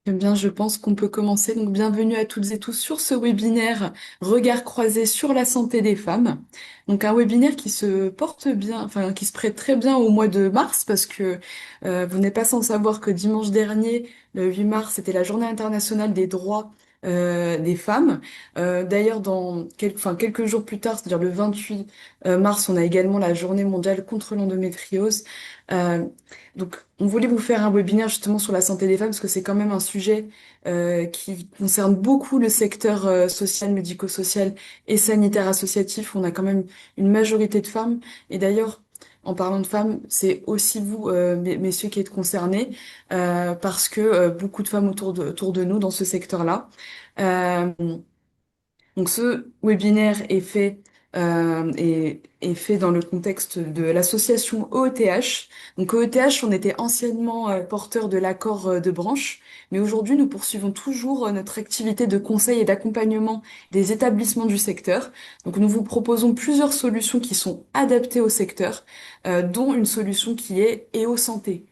Eh bien, je pense qu'on peut commencer. Donc, bienvenue à toutes et tous sur ce webinaire Regard croisé sur la santé des femmes. Donc, un webinaire qui se porte bien, enfin, qui se prête très bien au mois de mars parce que vous n'êtes pas sans savoir que dimanche dernier, le 8 mars, c'était la Journée internationale des droits des femmes. D'ailleurs, quelques jours plus tard, c'est-à-dire le 28 mars, on a également la Journée mondiale contre l'endométriose. Euh, donc, on voulait vous faire un webinaire justement sur la santé des femmes parce que c'est quand même un sujet qui concerne beaucoup le secteur social, médico-social et sanitaire associatif. On a quand même une majorité de femmes. Et d'ailleurs, en parlant de femmes, c'est aussi vous, messieurs, qui êtes concernés parce que beaucoup de femmes autour de nous dans ce secteur-là. Euh, donc ce webinaire est fait dans le contexte de l'association OETH. Donc OETH, on était anciennement porteur de l'accord de branche, mais aujourd'hui nous poursuivons toujours notre activité de conseil et d'accompagnement des établissements du secteur. Donc nous vous proposons plusieurs solutions qui sont adaptées au secteur, dont une solution qui est EO Santé.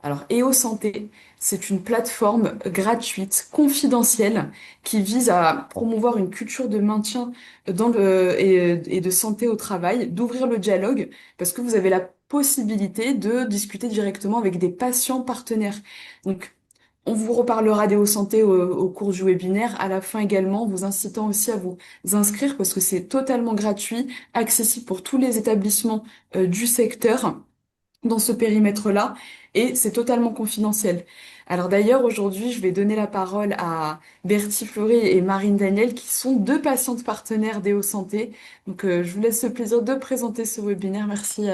Alors, EO Santé, c'est une plateforme gratuite, confidentielle, qui vise à promouvoir une culture de maintien et de santé au travail, d'ouvrir le dialogue, parce que vous avez la possibilité de discuter directement avec des patients partenaires. Donc, on vous reparlera d'EO Santé au cours du webinaire, à la fin également, vous incitant aussi à vous inscrire, parce que c'est totalement gratuit, accessible pour tous les établissements du secteur dans ce périmètre-là et c'est totalement confidentiel. Alors d'ailleurs, aujourd'hui, je vais donner la parole à Bertie Fleury et Marine Daniel, qui sont deux patientes partenaires d'EO Santé. Donc, je vous laisse le plaisir de présenter ce webinaire. Merci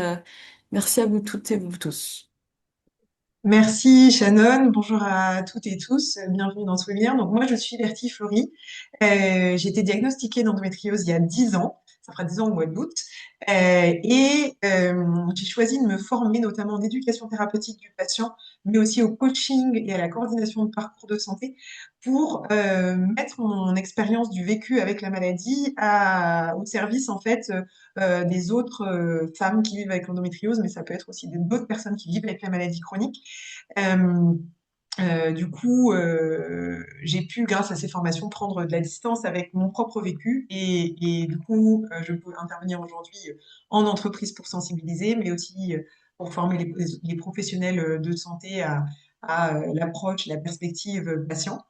à vous toutes et vous tous. Merci Shannon, bonjour à toutes et tous, bienvenue dans ce webinaire. Donc moi je suis Bertie Flory. J'ai été diagnostiquée d'endométriose il y a 10 ans, ça fera 10 ans au mois d'août. J'ai choisi de me former notamment en éducation thérapeutique du patient, mais aussi au coaching et à la coordination de parcours de santé pour mettre mon expérience du vécu avec la maladie au service en fait des autres femmes qui vivent avec l'endométriose, mais ça peut être aussi d'autres personnes qui vivent avec la maladie chronique. Euh, j'ai pu, grâce à ces formations, prendre de la distance avec mon propre vécu je peux intervenir aujourd'hui en entreprise pour sensibiliser, mais aussi pour former les professionnels de santé à l'approche, la perspective patient.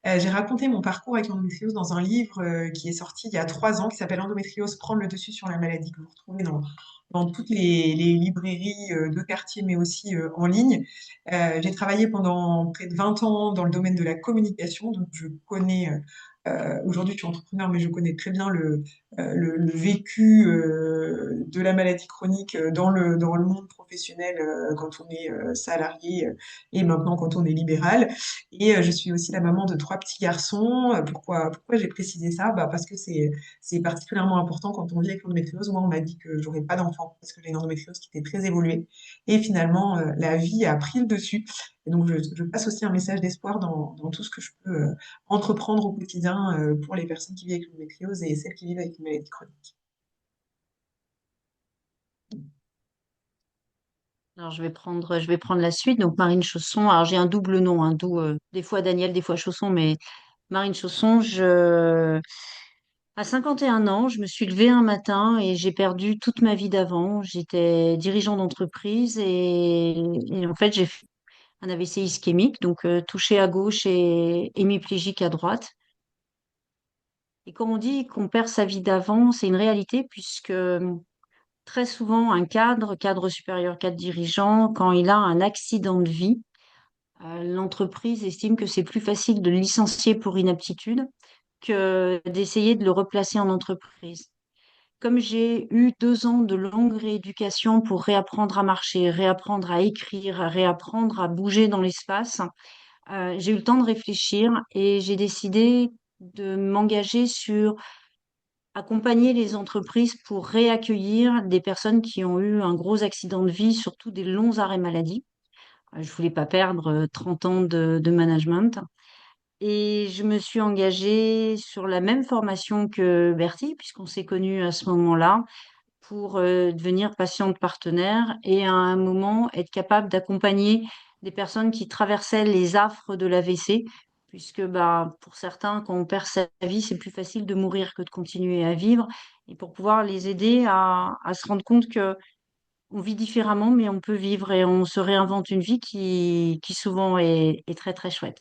J'ai raconté mon parcours avec l'endométriose dans un livre qui est sorti il y a 3 ans, qui s'appelle Endométriose, prendre le dessus sur la maladie, que vous retrouvez dans toutes les librairies de quartier, mais aussi en ligne. J'ai travaillé pendant près de 20 ans dans le domaine de la communication, donc je connais, aujourd'hui je suis entrepreneur, mais je connais très bien le vécu de la maladie chronique dans le monde professionnel quand on est salarié et maintenant quand on est libéral. Et je suis aussi la maman de 3 petits garçons. Pourquoi j'ai précisé ça? Bah, parce que c'est particulièrement important quand on vit avec l'endométriose. Moi, on m'a dit que j'aurais pas d'enfant parce que j'ai une endométriose qui était très évoluée. Et finalement, la vie a pris le dessus. Et donc, je passe aussi un message d'espoir dans tout ce que je peux entreprendre au quotidien pour les personnes qui vivent avec l'endométriose et celles qui vivent avec une maladie chronique. Alors, je vais prendre la suite. Donc, Marine Chausson. Alors, j'ai un double nom, d'où des fois Daniel, des fois Chausson, mais Marine Chausson. À 51 ans, je me suis levée un matin et j'ai perdu toute ma vie d'avant. J'étais dirigeant d'entreprise et en fait, j'ai fait un AVC ischémique, donc touché à gauche et hémiplégique à droite. Et quand on dit qu'on perd sa vie d'avant, c'est une réalité puisque très souvent, un cadre supérieur, cadre dirigeant, quand il a un accident de vie, l'entreprise estime que c'est plus facile de le licencier pour inaptitude que d'essayer de le replacer en entreprise. Comme j'ai eu 2 ans de longue rééducation pour réapprendre à marcher, réapprendre à écrire, réapprendre à bouger dans l'espace, j'ai eu le temps de réfléchir et j'ai décidé de m'engager sur accompagner les entreprises pour réaccueillir des personnes qui ont eu un gros accident de vie, surtout des longs arrêts maladie. Je voulais pas perdre 30 ans de management. Et je me suis engagée sur la même formation que Bertie, puisqu'on s'est connus à ce moment-là, pour devenir patiente partenaire et à un moment être capable d'accompagner des personnes qui traversaient les affres de l'AVC, puisque bah, pour certains, quand on perd sa vie, c'est plus facile de mourir que de continuer à vivre, et pour pouvoir les aider à se rendre compte que on vit différemment, mais on peut vivre et on se réinvente une vie qui souvent est très, très chouette.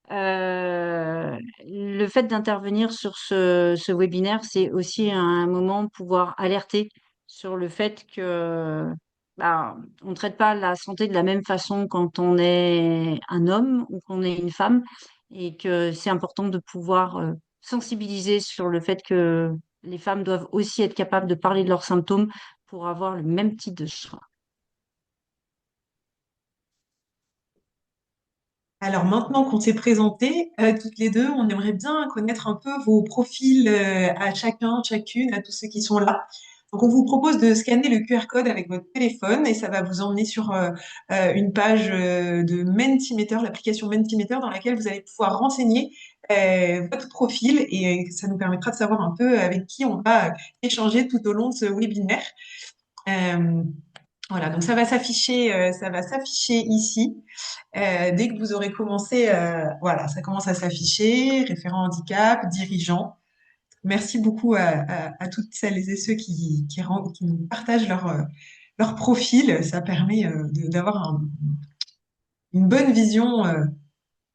Le fait d'intervenir sur ce webinaire, c'est aussi un moment de pouvoir alerter sur le fait que bah, on ne traite pas la santé de la même façon quand on est un homme ou qu'on est une femme et que c'est important de pouvoir sensibiliser sur le fait que les femmes doivent aussi être capables de parler de leurs symptômes pour avoir le même type de soins. Alors maintenant qu'on s'est présenté toutes les deux, on aimerait bien connaître un peu vos profils à chacun, chacune, à tous ceux qui sont là. Donc on vous propose de scanner le QR code avec votre téléphone et ça va vous emmener sur une page de Mentimeter, l'application Mentimeter dans laquelle vous allez pouvoir renseigner votre profil et ça nous permettra de savoir un peu avec qui on va échanger tout au long de ce webinaire. Euh, voilà, donc ça va s'afficher ici. Dès que vous aurez commencé, voilà, ça commence à s'afficher, référent handicap, dirigeant. Merci beaucoup à toutes celles et ceux qui nous partagent leur profil. Ça permet d'avoir une bonne vision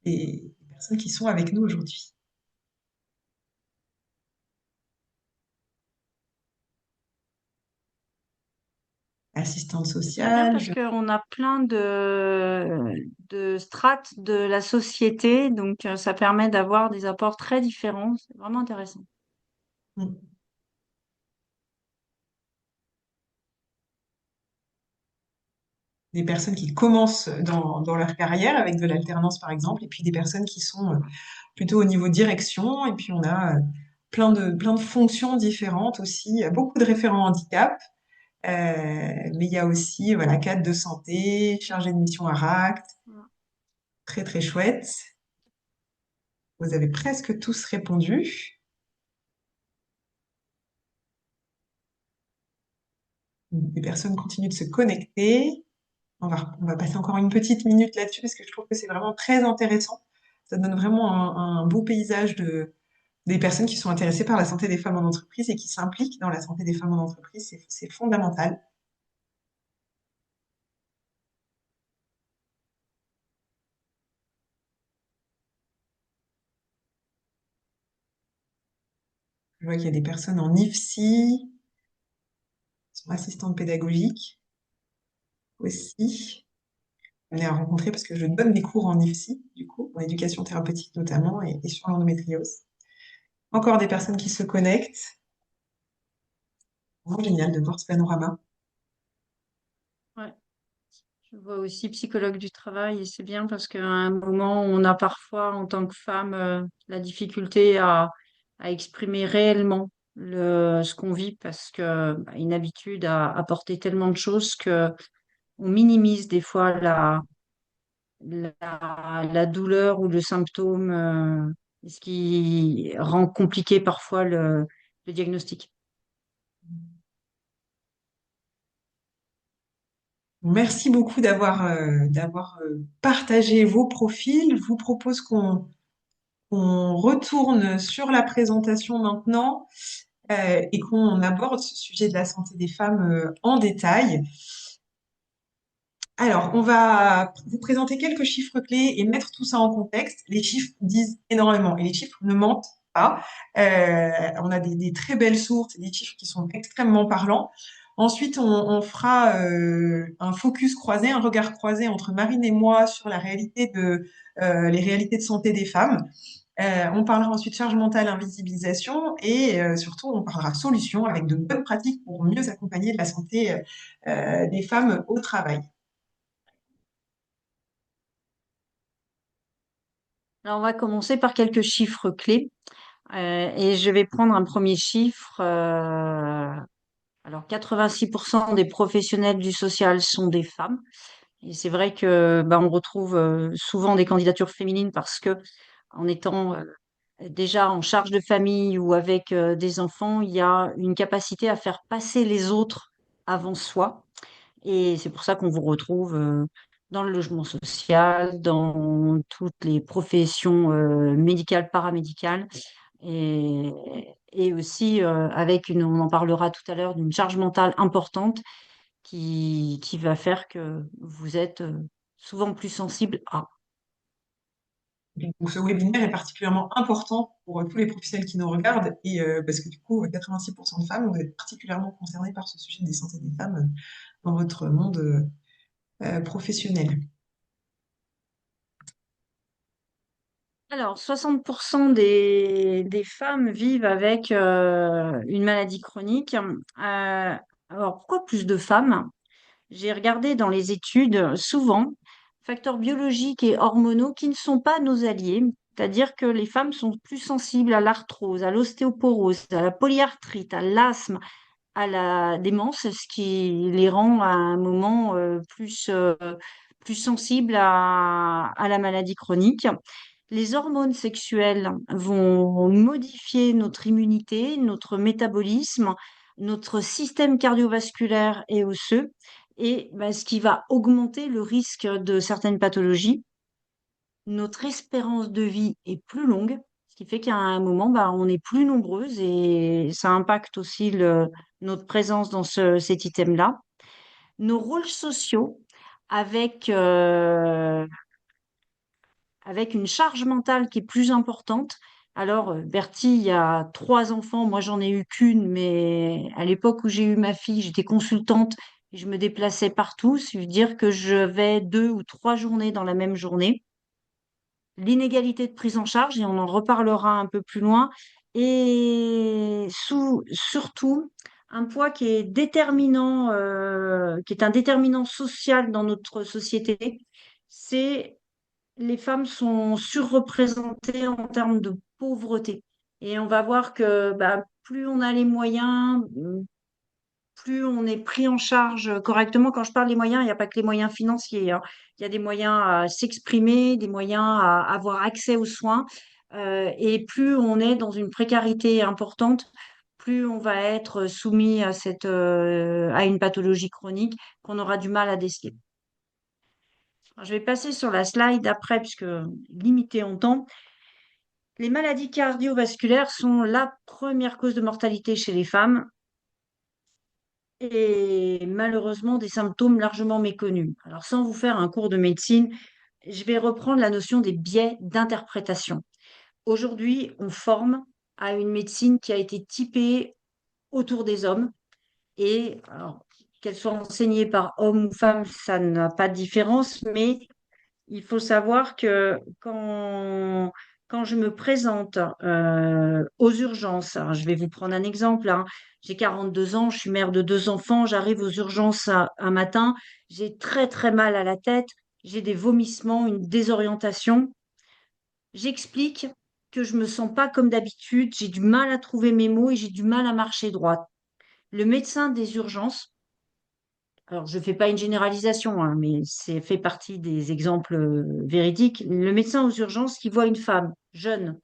des personnes qui sont avec nous aujourd'hui. Assistante C'est bien sociale, parce qu'on a plein de strates de la société, donc ça permet d'avoir des apports très différents. C'est vraiment intéressant. des personnes qui commencent dans leur carrière avec de l'alternance par exemple, et puis des personnes qui sont plutôt au niveau direction, et puis on a plein de fonctions différentes aussi, beaucoup de référents handicap, mais il y a aussi voilà, cadre de santé, chargé de mission à RACT, Voilà. très très chouette. Vous avez presque tous répondu. Les personnes continuent de se connecter. On va passer encore une petite minute là-dessus parce que je trouve que c'est vraiment très intéressant. Ça donne vraiment un beau paysage des personnes qui sont intéressées par la santé des femmes en entreprise et qui s'impliquent dans la santé des femmes en entreprise. C'est fondamental. Je vois qu'il y a des personnes en IFSI, qui sont assistantes pédagogiques aussi. On est à rencontrer parce que je donne des cours en IFSI, du coup, en éducation thérapeutique notamment, et sur l'endométriose. Encore des personnes qui se connectent. Vraiment génial de voir ce panorama. Ouais. Je vois aussi psychologue du travail et c'est bien parce qu'à un moment, on a parfois, en tant que femme, la difficulté à exprimer réellement ce qu'on vit parce que bah, une habitude à porter tellement de choses que on minimise des fois la douleur ou le symptôme, ce qui rend compliqué parfois le diagnostic. Merci beaucoup d'avoir partagé vos profils. Je vous propose qu'on retourne sur la présentation maintenant et qu'on aborde ce sujet de la santé des femmes en détail. Alors, on va vous présenter quelques chiffres clés et mettre tout ça en contexte. Les chiffres disent énormément et les chiffres ne mentent pas. On a des très belles sources et des chiffres qui sont extrêmement parlants. Ensuite, on fera un focus croisé, un regard croisé entre Marine et moi sur les réalités de santé des femmes. On parlera ensuite charge mentale, invisibilisation et surtout on parlera solutions avec de bonnes pratiques pour mieux accompagner la santé des femmes au travail. Alors, on va commencer par quelques chiffres clés. Et je vais prendre un premier chiffre. Alors, 86% des professionnels du social sont des femmes. Et c'est vrai que bah, on retrouve souvent des candidatures féminines parce que en étant déjà en charge de famille ou avec des enfants, il y a une capacité à faire passer les autres avant soi. Et c'est pour ça qu'on vous retrouve dans le logement social, dans toutes les professions médicales, paramédicales, et, et aussi avec on en parlera tout à l'heure, d'une charge mentale importante qui va faire que vous êtes souvent plus sensible à. Donc, ce webinaire est particulièrement important pour tous les professionnels qui nous regardent et parce que du coup, 86% de femmes, vous êtes particulièrement concernées par ce sujet des santé des femmes dans votre monde professionnel. Alors, 60% des femmes vivent avec une maladie chronique. Alors, pourquoi plus de femmes? J'ai regardé dans les études, souvent, facteurs biologiques et hormonaux qui ne sont pas nos alliés. C'est-à-dire que les femmes sont plus sensibles à l'arthrose, à l'ostéoporose, à la polyarthrite, à l'asthme, à la démence, ce qui les rend à un moment plus sensibles à la maladie chronique. Les hormones sexuelles vont modifier notre immunité, notre métabolisme, notre système cardiovasculaire et osseux, et ben, ce qui va augmenter le risque de certaines pathologies. Notre espérance de vie est plus longue, ce qui fait qu'à un moment, bah, on est plus nombreuses et ça impacte aussi notre présence dans cet item-là. Nos rôles sociaux avec, euh, avec une charge mentale qui est plus importante. Alors, Bertie, il y a 3 enfants, moi j'en ai eu qu'une, mais à l'époque où j'ai eu ma fille, j'étais consultante et je me déplaçais partout. Ça veut dire que je vais 2 ou 3 journées dans la même journée. L'inégalité de prise en charge, et on en reparlera un peu plus loin, et surtout un poids qui est déterminant, qui est un déterminant social dans notre société, c'est les femmes sont surreprésentées en termes de pauvreté. Et on va voir que bah, plus on a les moyens, plus on est pris en charge correctement. Quand je parle des moyens, il n'y a pas que les moyens financiers, hein. Il y a des moyens à s'exprimer, des moyens à avoir accès aux soins. Et plus on est dans une précarité importante, plus on va être soumis à une pathologie chronique qu'on aura du mal à déceler. Alors, je vais passer sur la slide après, puisque limité en temps. Les maladies cardiovasculaires sont la première cause de mortalité chez les femmes et malheureusement des symptômes largement méconnus. Alors, sans vous faire un cours de médecine, je vais reprendre la notion des biais d'interprétation. Aujourd'hui, on forme à une médecine qui a été typée autour des hommes et alors, qu'elle soit enseignée par homme ou femme, ça n'a pas de différence, mais il faut savoir que quand je me présente aux urgences, alors je vais vous prendre un exemple, hein. J'ai 42 ans, je suis mère de 2 enfants, j'arrive aux urgences un matin, j'ai très très mal à la tête, j'ai des vomissements, une désorientation. J'explique que je me sens pas comme d'habitude, j'ai du mal à trouver mes mots et j'ai du mal à marcher droite. Le médecin des urgences, alors, je ne fais pas une généralisation, hein, mais c'est fait partie des exemples véridiques. Le médecin aux urgences qui voit une femme jeune,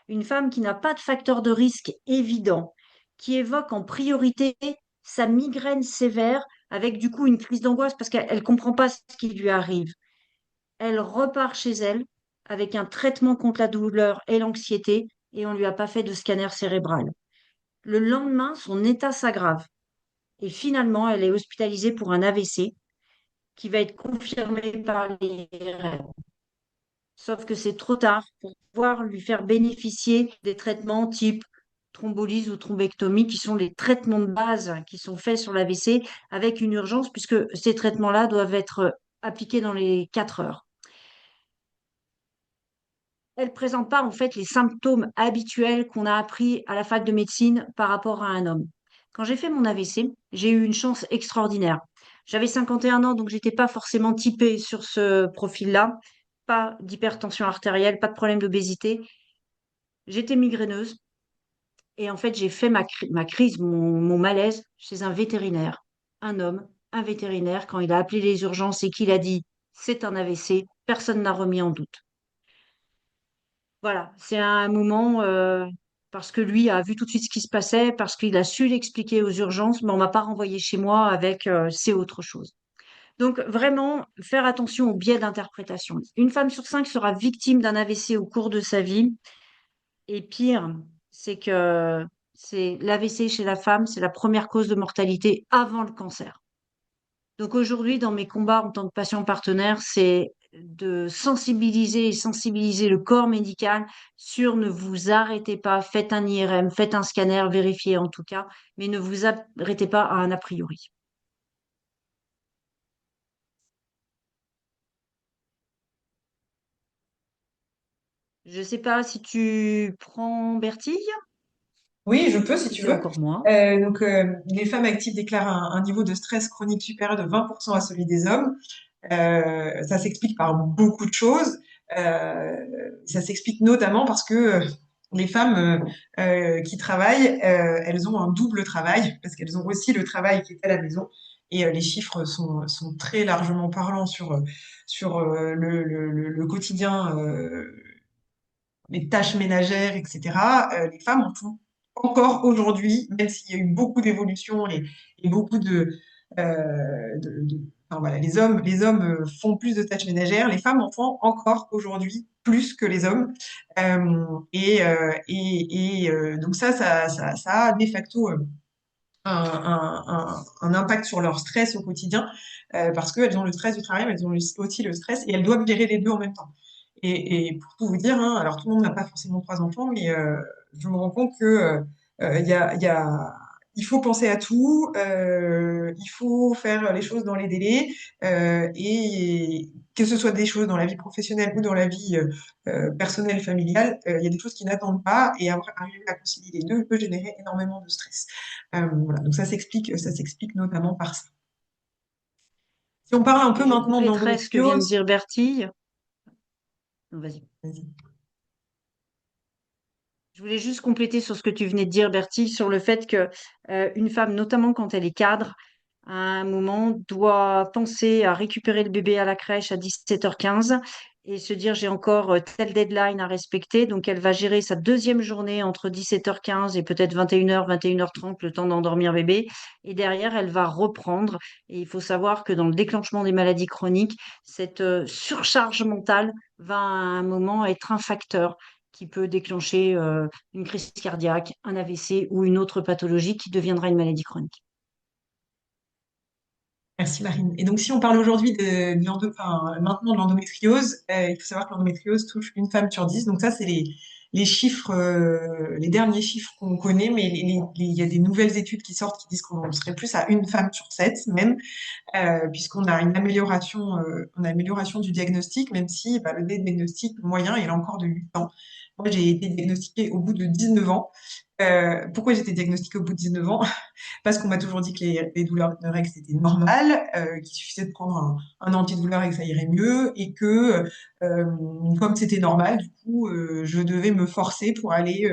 une femme qui n'a pas de facteur de risque évident, qui évoque en priorité sa migraine sévère avec du coup une crise d'angoisse parce qu'elle ne comprend pas ce qui lui arrive. Elle repart chez elle avec un traitement contre la douleur et l'anxiété et on ne lui a pas fait de scanner cérébral. Le lendemain, son état s'aggrave et finalement, elle est hospitalisée pour un AVC qui va être confirmé par les RR. Sauf que c'est trop tard pour pouvoir lui faire bénéficier des traitements type thrombolyse ou thrombectomie, qui sont les traitements de base qui sont faits sur l'AVC avec une urgence, puisque ces traitements-là doivent être appliqués dans les 4 heures. Elle ne présente pas en fait les symptômes habituels qu'on a appris à la fac de médecine par rapport à un homme. Quand j'ai fait mon AVC, j'ai eu une chance extraordinaire. J'avais 51 ans, donc j'étais pas forcément typée sur ce profil-là. Pas d'hypertension artérielle, pas de problème d'obésité. J'étais migraineuse et en fait j'ai fait ma crise, mon malaise chez un vétérinaire. Un homme, un vétérinaire, quand il a appelé les urgences et qu'il a dit c'est un AVC, personne n'a remis en doute. Voilà, c'est un moment parce que lui a vu tout de suite ce qui se passait, parce qu'il a su l'expliquer aux urgences, mais on m'a pas renvoyé chez moi avec c'est autre chose. Donc, vraiment, faire attention aux biais d'interprétation. Une femme sur cinq sera victime d'un AVC au cours de sa vie. Et pire, c'est que c'est l'AVC chez la femme, c'est la première cause de mortalité avant le cancer. Donc aujourd'hui, dans mes combats en tant que patient partenaire, c'est de sensibiliser et sensibiliser le corps médical sur ne vous arrêtez pas, faites un IRM, faites un scanner, vérifiez en tout cas, mais ne vous arrêtez pas à un a priori. Je ne sais pas si tu prends Bertille, Oui, je peux si si tu c'est veux. encore moi. Les femmes actives déclarent un niveau de stress chronique supérieur de 20% à celui des hommes. Ça s'explique par beaucoup de choses. Euh, Ça s'explique notamment parce que les femmes qui travaillent, elles ont un double travail parce qu'elles ont aussi le travail qui est à la maison. Et les chiffres sont très largement parlants sur le quotidien, les tâches ménagères, etc. Les femmes en font encore aujourd'hui, même s'il y a eu beaucoup d'évolutions et beaucoup enfin, voilà, les hommes font plus de tâches ménagères, les femmes en font encore aujourd'hui plus que les hommes. Donc ça a de facto un impact sur leur stress au quotidien, parce qu'elles ont le stress du travail, mais elles ont aussi le stress et elles doivent gérer les deux en même temps. Et pour tout vous dire, hein, alors tout le monde n'a pas forcément trois enfants, mais je me rends compte que il faut penser à tout, il faut faire les choses dans les délais, et que ce soit des choses dans la vie professionnelle ou dans la vie personnelle, familiale, il y a des choses qui n'attendent pas, et arriver à concilier les deux peut générer énormément de stress. Voilà, donc ça s'explique notamment par ça. Si on parle un peu Et je maintenant compléterai ce que vient de d'endométriose, dire Bertille. Non, vas-y. vas-y. Je voulais juste compléter sur ce que tu venais de dire, Bertie, sur le fait que une femme, notamment quand elle est cadre, à un moment, doit penser à récupérer le bébé à la crèche à 17h15 et se dire j'ai encore telle deadline à respecter. Donc, elle va gérer sa deuxième journée entre 17h15 et peut-être 21h, 21h30, le temps d'endormir bébé. Et derrière, elle va reprendre. Et il faut savoir que dans le déclenchement des maladies chroniques, cette surcharge mentale va à un moment être un facteur qui peut déclencher une crise cardiaque, un AVC ou une autre pathologie qui deviendra une maladie chronique. Merci Marine. Et donc, si on parle aujourd'hui enfin, maintenant de l'endométriose, il faut savoir que l'endométriose touche une femme sur 10. Donc ça, c'est les chiffres, les derniers chiffres qu'on connaît, mais il y a des nouvelles études qui sortent qui disent qu'on serait plus à une femme sur 7 même, puisqu'on a une amélioration, du diagnostic, même si bah, le diagnostic moyen il est encore de 8 ans. Moi, j'ai été diagnostiquée au bout de 19 ans. Pourquoi j'ai été diagnostiquée au bout de 19 ans? Parce qu'on m'a toujours dit que les douleurs de règles c'était normal, qu'il suffisait de prendre un antidouleur et que ça irait mieux, et que euh, comme c'était normal, du coup, je devais me forcer pour aller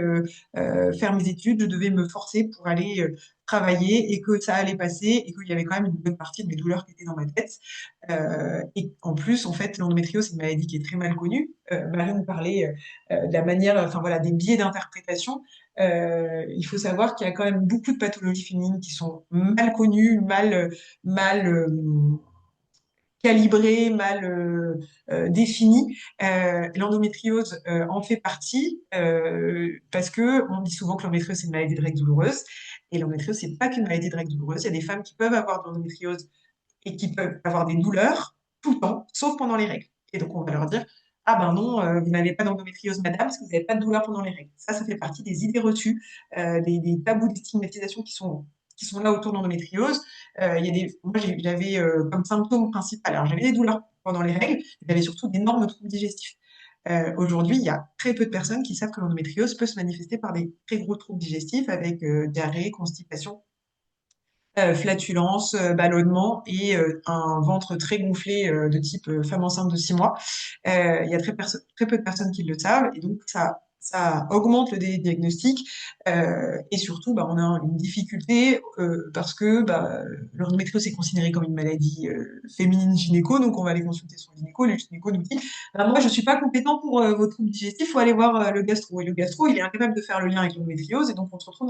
faire mes études, je devais me forcer pour aller travailler, et que ça allait passer, et qu'il y avait quand même une bonne partie de mes douleurs qui étaient dans ma tête. Et en plus, en fait, l'endométriose, c'est une maladie qui est très mal connue. Marine parlait de la manière, enfin voilà, des biais d'interprétation. Il faut savoir qu'il y a quand même beaucoup de pathologies féminines qui sont mal connues, mal calibrées, mal définies. L'endométriose en fait partie, parce que on dit souvent que l'endométriose c'est une maladie de règles douloureuse. Et l'endométriose c'est pas qu'une maladie de règles douloureuse. Il y a des femmes qui peuvent avoir de l'endométriose et qui peuvent avoir des douleurs tout le temps, sauf pendant les règles. Et donc, on va leur dire, ah ben non, vous n'avez pas d'endométriose, madame, parce que vous n'avez pas de douleur pendant les règles. Ça fait partie des idées reçues, des tabous, des stigmatisations qui sont là autour de l'endométriose. Moi, j'avais comme symptôme principal, alors j'avais des douleurs pendant les règles, j'avais surtout d'énormes troubles digestifs. Aujourd'hui, il y a très peu de personnes qui savent que l'endométriose peut se manifester par des très gros troubles digestifs avec diarrhée, constipation, flatulence, ballonnement et un ventre très gonflé de type femme enceinte de 6 mois. Il y a très peu de personnes qui le savent, et donc ça augmente le délai de diagnostic, et surtout bah, on a une difficulté parce que bah, l'endométriose est considérée comme une maladie féminine gynéco, donc on va aller consulter son gynéco, le gynéco nous dit bah, moi je suis pas compétent pour vos troubles digestifs, il faut aller voir le gastro, et le gastro il est incapable de faire le lien avec l'endométriose, et donc on se retrouve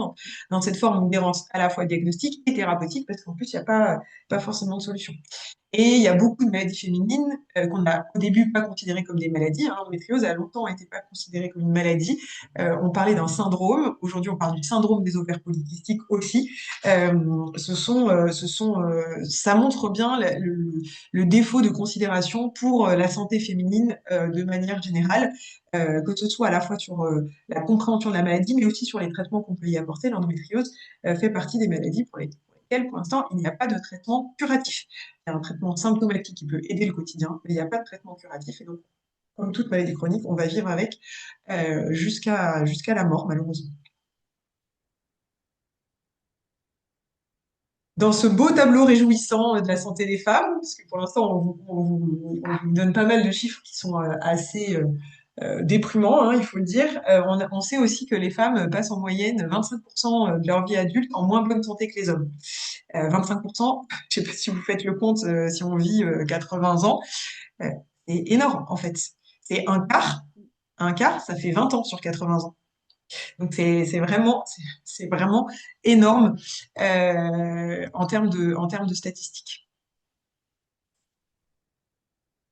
dans cette forme d'errance à la fois diagnostique et thérapeutique, parce qu'en plus, il n'y a pas forcément de solution. Et il y a beaucoup de maladies féminines qu'on a au début pas considérées comme des maladies, hein. L'endométriose a longtemps été pas considérée comme une maladie. On parlait d'un syndrome. Aujourd'hui, on parle du syndrome des ovaires polykystiques aussi. Ça montre bien le défaut de considération pour la santé féminine de manière générale, que ce soit à la fois sur la compréhension de la maladie, mais aussi sur les traitements qu'on peut y apporter. L'endométriose fait partie des maladies pour lesquelles, pour l'instant, il n'y a pas de traitement curatif. Il y a un traitement symptomatique qui peut aider le quotidien, mais il n'y a pas de traitement curatif. Et donc, comme toute maladie chronique, on va vivre avec jusqu'à la mort, malheureusement. Dans ce beau tableau réjouissant de la santé des femmes, parce que pour l'instant, on vous donne pas mal de chiffres qui sont assez déprimants, hein, il faut le dire. On sait aussi que les femmes passent en moyenne 25% de leur vie adulte en moins bonne santé que les hommes. 25%, je sais pas si vous faites le compte, si on vit 80 ans, euh, c'est énorme en fait. C'est un quart, ça fait 20 ans sur 80 ans. Donc c'est vraiment énorme en termes de statistiques.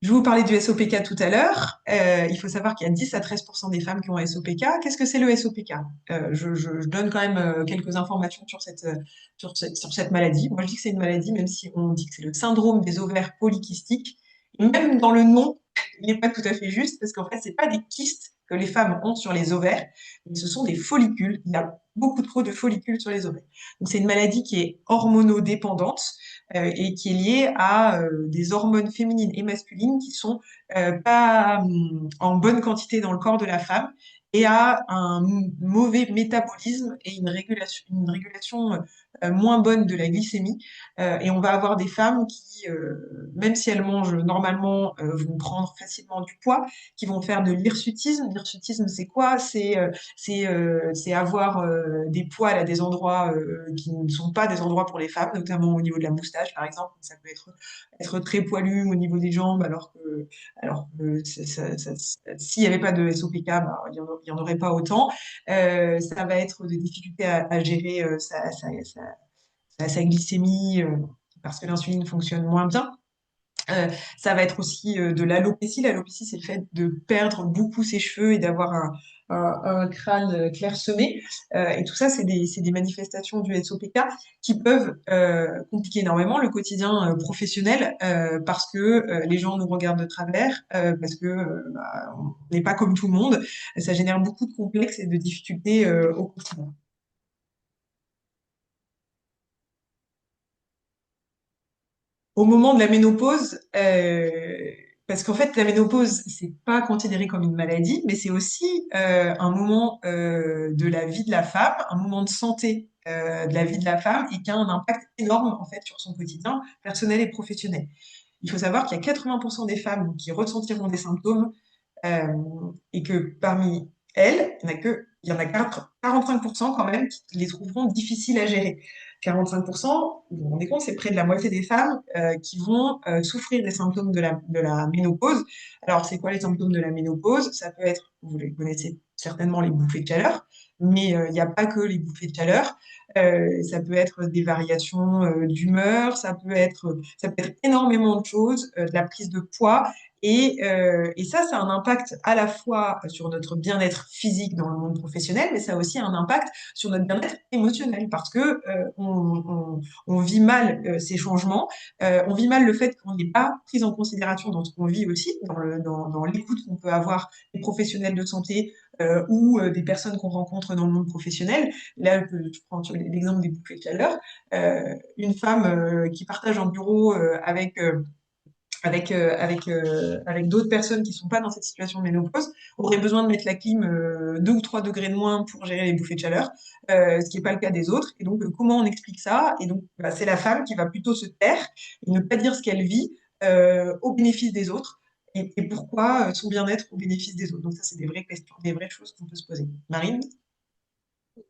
Je vais vous parlais du SOPK tout à l'heure. Il faut savoir qu'il y a 10 à 13% des femmes qui ont un SOPK. Qu'est-ce que c'est le SOPK? Je donne quand même quelques informations sur cette maladie. Moi, je dis que c'est une maladie, même si on dit que c'est le syndrome des ovaires polykystiques. Même dans le nom, il n'est pas tout à fait juste, parce qu'en fait, c'est pas des kystes que les femmes ont sur les ovaires, mais ce sont des follicules. Il y a beaucoup trop de follicules sur les ovaires. Donc, c'est une maladie qui est hormonodépendante et qui est liée à des hormones féminines et masculines qui sont pas en bonne quantité dans le corps de la femme et à un mauvais métabolisme et une régulation moins bonne de la glycémie. Et on va avoir des femmes qui, même si elles mangent normalement, vont prendre facilement du poids, qui vont faire de l'hirsutisme. L'hirsutisme, c'est quoi? C'est avoir des poils à des endroits qui ne sont pas des endroits pour les femmes, notamment au niveau de la moustache, par exemple. Ça peut être très poilu au niveau des jambes, alors que s'il n'y avait pas de SOPK, bah, il y en aurait pas autant. Ça va être des difficultés à gérer sa glycémie parce que l'insuline fonctionne moins bien. Euh, Ça va être aussi de l'alopécie. L'alopécie, c'est le fait de perdre beaucoup ses cheveux et d'avoir un crâne clairsemé. Et tout ça, c'est des manifestations du SOPK qui peuvent compliquer énormément le quotidien professionnel parce que les gens nous regardent de travers, parce que bah, on n'est pas comme tout le monde. Ça génère beaucoup de complexes et de difficultés au quotidien. Au moment de la ménopause, parce qu'en fait, la ménopause, c'est pas considéré comme une maladie, mais c'est aussi un moment de la vie de la femme, un moment de santé de la vie de la femme et qui a un impact énorme en fait sur son quotidien personnel et professionnel. Il faut savoir qu'il y a 80% des femmes qui ressentiront des symptômes euh, et que parmi elles, il y en a 45% quand même qui les trouveront difficiles à gérer. 45%, vous vous rendez compte, c'est près de la moitié des femmes qui vont souffrir des symptômes de la ménopause. Alors, c'est quoi les symptômes de la ménopause? Ça peut être, vous les connaissez certainement, les bouffées de chaleur, mais il n'y a pas que les bouffées de chaleur. Ça peut être des variations d'humeur, ça peut être énormément de choses, de la prise de poids, et ça a un impact à la fois sur notre bien-être physique dans le monde professionnel, mais ça a aussi un impact sur notre bien-être émotionnel parce que on vit mal ces changements, on vit mal le fait qu'on n'est pas pris en considération dans ce qu'on vit aussi, dans l'écoute qu'on peut avoir des professionnels de santé ou des personnes qu'on rencontre dans le monde professionnel. Là, je prends l'exemple des bouffées de chaleur. Une femme qui partage un bureau avec d'autres personnes qui sont pas dans cette situation de ménopause, aurait besoin de mettre la clim 2 ou 3 degrés de moins pour gérer les bouffées de chaleur, ce qui n'est pas le cas des autres. Et donc, comment on explique ça? Et donc, bah, c'est la femme qui va plutôt se taire et ne pas dire ce qu'elle vit au bénéfice des autres. Et pourquoi son bien-être au bénéfice des autres. Donc ça, c'est des vraies questions, des vraies choses qu'on peut se poser. Marine?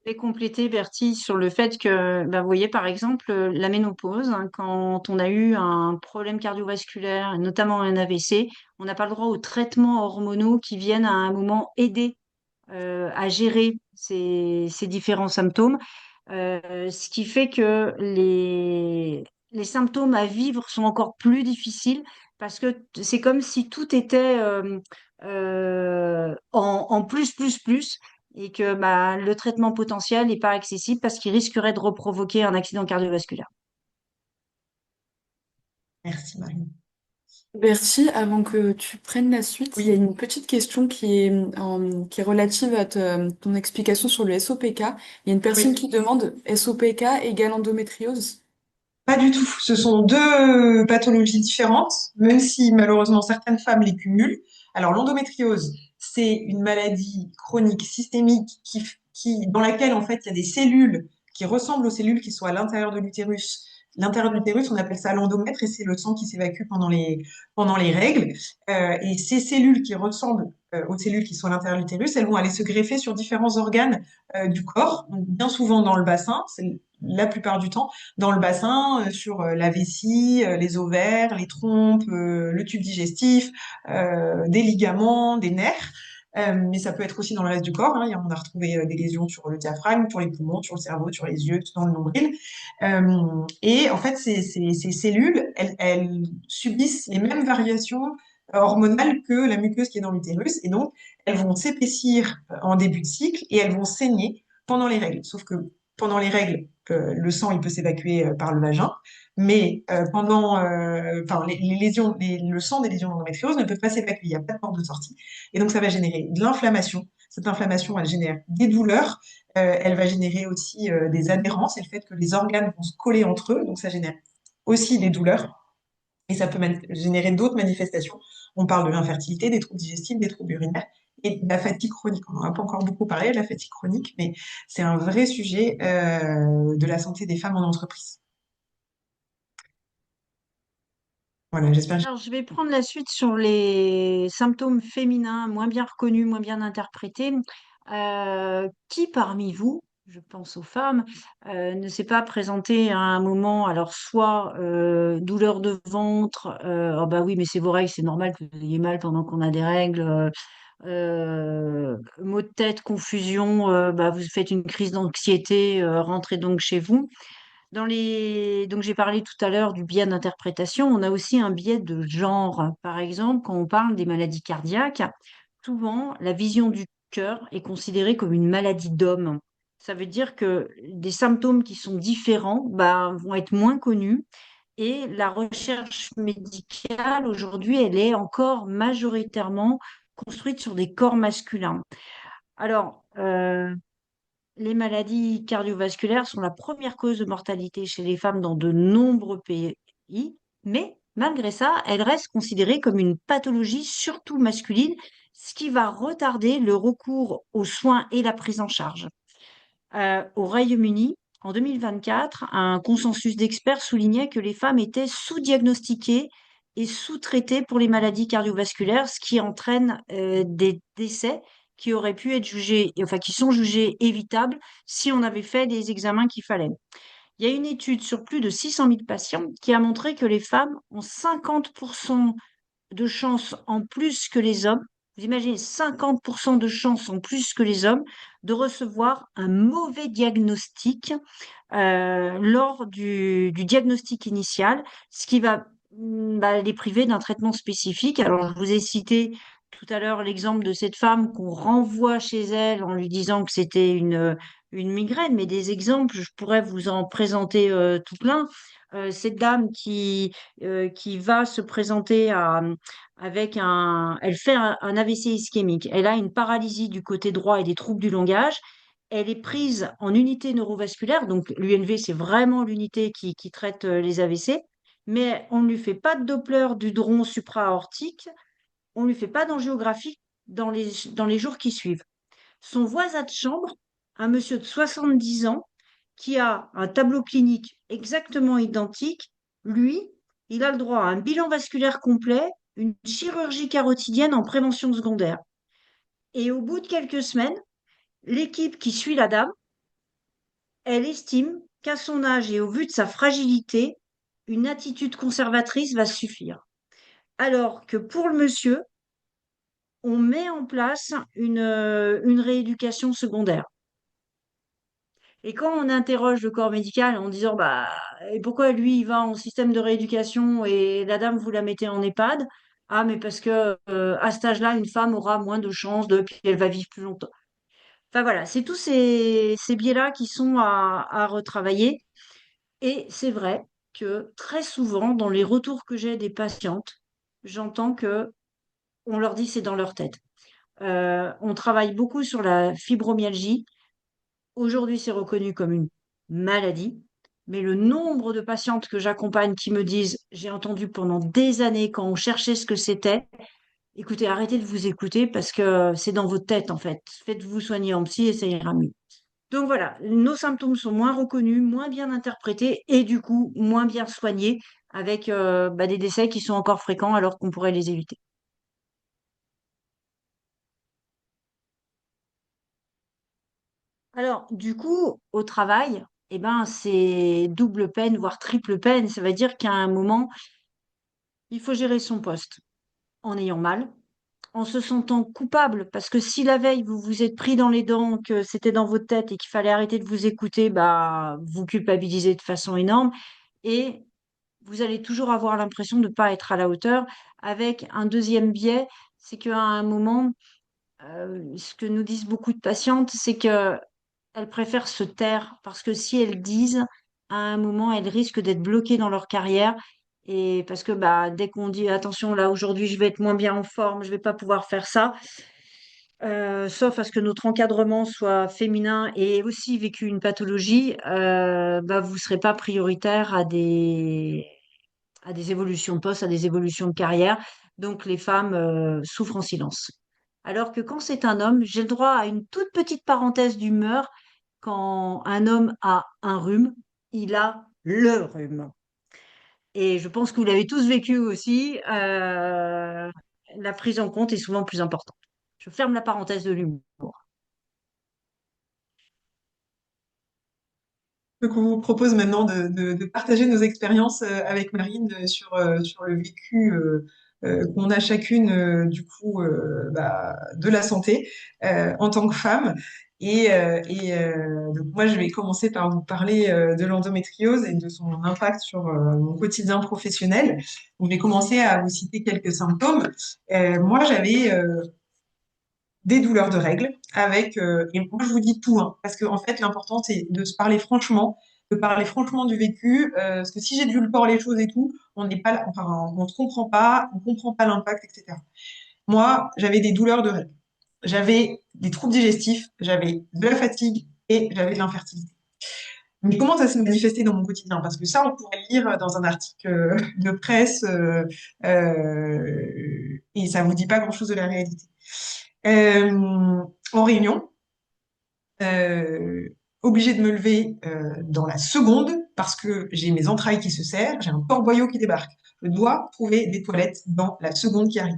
Et compléter, Bertie, sur le fait que, bah, vous voyez, par exemple, la ménopause, hein, quand on a eu un problème cardiovasculaire, notamment un AVC, on n'a pas le droit aux traitements hormonaux qui viennent à un moment aider à gérer ces différents symptômes. Ce qui fait que les symptômes à vivre sont encore plus difficiles parce que c'est comme si tout était en plus, et que bah, le traitement potentiel n'est pas accessible parce qu'il risquerait de reprovoquer un accident cardiovasculaire. Merci, Marie. Bertie, avant que tu prennes la suite, il y a Oui, une petite question qui est relative à ton explication sur le SOPK. Il y a une personne oui. qui demande SOPK égale endométriose. Pas du tout. Ce sont deux pathologies différentes, même si malheureusement certaines femmes les cumulent. Alors l'endométriose, c'est une maladie chronique systémique dans laquelle en fait il y a des cellules qui ressemblent aux cellules qui sont à l'intérieur de l'utérus. L'intérieur de l'utérus, on appelle ça l'endomètre et c'est le sang qui s'évacue pendant les règles. Et ces cellules qui ressemblent aux cellules qui sont à l'intérieur de l'utérus, elles vont aller se greffer sur différents organes du corps, donc bien souvent dans le bassin, c'est la plupart du temps dans le bassin, sur la vessie, les ovaires, les trompes, le tube digestif, des ligaments, des nerfs. Mais ça peut être aussi dans le reste du corps, hein. On a retrouvé des lésions sur le diaphragme, sur les poumons, sur le cerveau, sur les yeux, tout dans le nombril. Et en fait, ces cellules, elles subissent les mêmes variations hormonales que la muqueuse qui est dans l'utérus. Et donc, elles vont s'épaissir en début de cycle et elles vont saigner pendant les règles. Sauf que pendant les règles, le sang, il peut s'évacuer par le vagin, mais enfin, les lésions, le sang des lésions d'endométriose ne peut pas s'évacuer, il n'y a pas de porte de sortie. Et donc, ça va générer de l'inflammation. Cette inflammation, elle génère des douleurs, elle va générer aussi des adhérences et le fait que les organes vont se coller entre eux, donc ça génère aussi des douleurs. Et ça peut générer d'autres manifestations. On parle de l'infertilité, des troubles digestifs, des troubles urinaires et de la fatigue chronique. On n'en a pas encore beaucoup parlé de la fatigue chronique, mais c'est un vrai sujet de la santé des femmes en entreprise. Voilà, j'espère que Alors, je vais prendre la suite sur les symptômes féminins moins bien reconnus, moins bien interprétés. Qui parmi vous, je pense aux femmes, ne s'est pas présenté à un moment, alors soit douleur de ventre, oh bah oui, mais c'est vos règles, c'est normal que vous ayez mal pendant qu'on a des règles, maux de tête, confusion, bah vous faites une crise d'anxiété, rentrez donc chez vous. Donc, j'ai parlé tout à l'heure du biais d'interprétation. On a aussi un biais de genre. Par exemple, quand on parle des maladies cardiaques, souvent, la vision du cœur est considérée comme une maladie d'homme. Ça veut dire que des symptômes qui sont différents vont être moins connus. Et la recherche médicale, aujourd'hui, elle est encore majoritairement construite sur des corps masculins. Alors, les maladies cardiovasculaires sont la première cause de mortalité chez les femmes dans de nombreux pays, mais malgré ça, elles restent considérées comme une pathologie surtout masculine, ce qui va retarder le recours aux soins et la prise en charge. Au Royaume-Uni, en 2024, un consensus d'experts soulignait que les femmes étaient sous-diagnostiquées et sous-traitées pour les maladies cardiovasculaires, ce qui entraîne des décès qui auraient pu être jugés, enfin qui sont jugés évitables si on avait fait les examens qu'il fallait. Il y a une étude sur plus de 600 000 patients qui a montré que les femmes ont 50% de chances en plus que les hommes, vous imaginez 50% de chances en plus que les hommes de recevoir un mauvais diagnostic lors du diagnostic initial, ce qui va les priver d'un traitement spécifique. Alors, je vous ai cité tout à l'heure l'exemple de cette femme qu'on renvoie chez elle en lui disant que c'était une migraine, mais des exemples, je pourrais vous en présenter tout plein. Cette dame qui va se présenter avec elle fait un AVC ischémique. Elle a une paralysie du côté droit et des troubles du langage. Elle est prise en unité neurovasculaire, donc l'UNV, c'est vraiment l'unité qui traite les AVC, mais on ne lui fait pas de Doppler du dron supra-aortique, on ne lui fait pas d'angiographie dans les jours qui suivent. Son voisin de chambre, un monsieur de 70 ans, qui a un tableau clinique exactement identique, lui, il a le droit à un bilan vasculaire complet, une chirurgie carotidienne en prévention secondaire. Et au bout de quelques semaines, l'équipe qui suit la dame, elle estime qu'à son âge et au vu de sa fragilité, une attitude conservatrice va suffire. Alors que pour le monsieur, on met en place une rééducation secondaire. Et quand on interroge le corps médical en disant, bah, et pourquoi lui, il va en système de rééducation et la dame, vous la mettez en EHPAD? Ah, mais parce que à cet âge-là, une femme aura moins de chances de, puis elle va vivre plus longtemps. Enfin voilà, c'est tous ces biais-là qui sont à retravailler. Et c'est vrai que très souvent, dans les retours que j'ai des patientes, j'entends que on leur dit c'est dans leur tête. On travaille beaucoup sur la fibromyalgie. Aujourd'hui, c'est reconnu comme une maladie, mais le nombre de patientes que j'accompagne qui me disent, j'ai entendu pendant des années quand on cherchait ce que c'était, écoutez, arrêtez de vous écouter parce que c'est dans votre tête en fait. Faites-vous soigner en psy et ça ira mieux. Donc voilà, nos symptômes sont moins reconnus, moins bien interprétés et du coup moins bien soignés avec des décès qui sont encore fréquents alors qu'on pourrait les éviter. Alors, du coup, au travail, eh ben, c'est double peine, voire triple peine. Ça veut dire qu'à un moment, il faut gérer son poste en ayant mal, en se sentant coupable, parce que si la veille, vous vous êtes pris dans les dents, que c'était dans votre tête et qu'il fallait arrêter de vous écouter, bah, vous culpabilisez de façon énorme et vous allez toujours avoir l'impression de ne pas être à la hauteur. Avec un deuxième biais, c'est qu'à un moment, ce que nous disent beaucoup de patientes, c'est que elles préfèrent se taire parce que si elles disent, à un moment, elles risquent d'être bloquées dans leur carrière. Et parce que bah, dès qu'on dit attention, là aujourd'hui je vais être moins bien en forme, je vais pas pouvoir faire ça, sauf à ce que notre encadrement soit féminin et ait aussi vécu une pathologie, bah, vous serez pas prioritaire à des évolutions de poste, à des évolutions de carrière. Donc les femmes souffrent en silence. Alors que quand c'est un homme, j'ai le droit à une toute petite parenthèse d'humeur. Quand un homme a un rhume, il a le rhume. Et je pense que vous l'avez tous vécu aussi. La prise en compte est souvent plus importante. Je ferme la parenthèse de l'humour. Donc, on vous propose maintenant de partager nos expériences avec Marine sur le vécu qu'on a chacune de la santé en tant que femme. Donc moi, je vais commencer par vous parler de l'endométriose et de son impact sur mon quotidien professionnel. Donc, je vais commencer à vous citer quelques symptômes. Moi, j'avais des douleurs de règles et moi je vous dis tout, hein, parce que en fait l'important c'est de se parler franchement, de parler franchement du vécu, parce que si j'ai dû le corps les choses et tout, on n'est pas, enfin, on se comprend pas l'impact, etc. Moi, j'avais des douleurs de règles, j'avais des troubles digestifs, j'avais de la fatigue et j'avais de l'infertilité. Mais comment ça s'est manifesté dans mon quotidien? Parce que ça, on pourrait le lire dans un article de presse et ça vous dit pas grand-chose de la réalité. En réunion, euh, obligée de me lever dans la seconde parce que j'ai mes entrailles qui se serrent, j'ai un torboyau qui débarque. Je dois trouver des toilettes dans la seconde qui arrive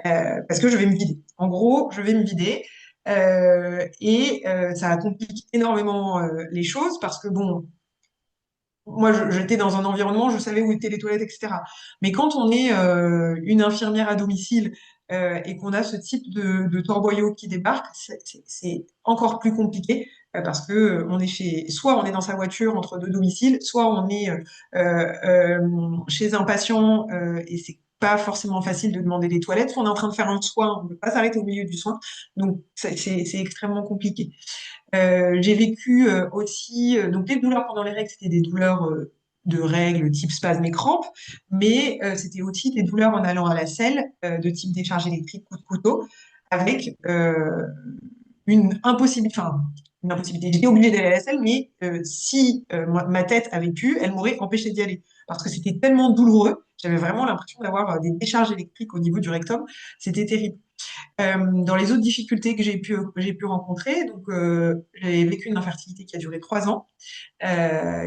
parce que je vais me vider. En gros, je vais me vider. Ça a compliqué énormément les choses parce que bon, moi, j'étais dans un environnement, je savais où étaient les toilettes, etc. Mais quand on est une infirmière à domicile et qu'on a ce type de torboyau qui débarque, c'est encore plus compliqué parce que on est soit on est dans sa voiture entre deux domiciles, soit on est chez un patient et c'est pas forcément facile de demander des toilettes, soit on est en train de faire un soin, on ne peut pas s'arrêter au milieu du soin, donc c'est extrêmement compliqué. J'ai vécu aussi donc des douleurs pendant les règles, c'était des douleurs de règles type spasme et crampes, mais c'était aussi des douleurs en allant à la selle de type décharge électrique coup de couteau, avec une impossibilité. J'étais obligée d'aller à la selle, mais si ma tête avait pu, elle m'aurait empêché d'y aller parce que c'était tellement douloureux. J'avais vraiment l'impression d'avoir des décharges électriques au niveau du rectum. C'était terrible. Dans les autres difficultés que j'ai pu rencontrer, donc j'ai vécu une infertilité qui a duré 3 ans,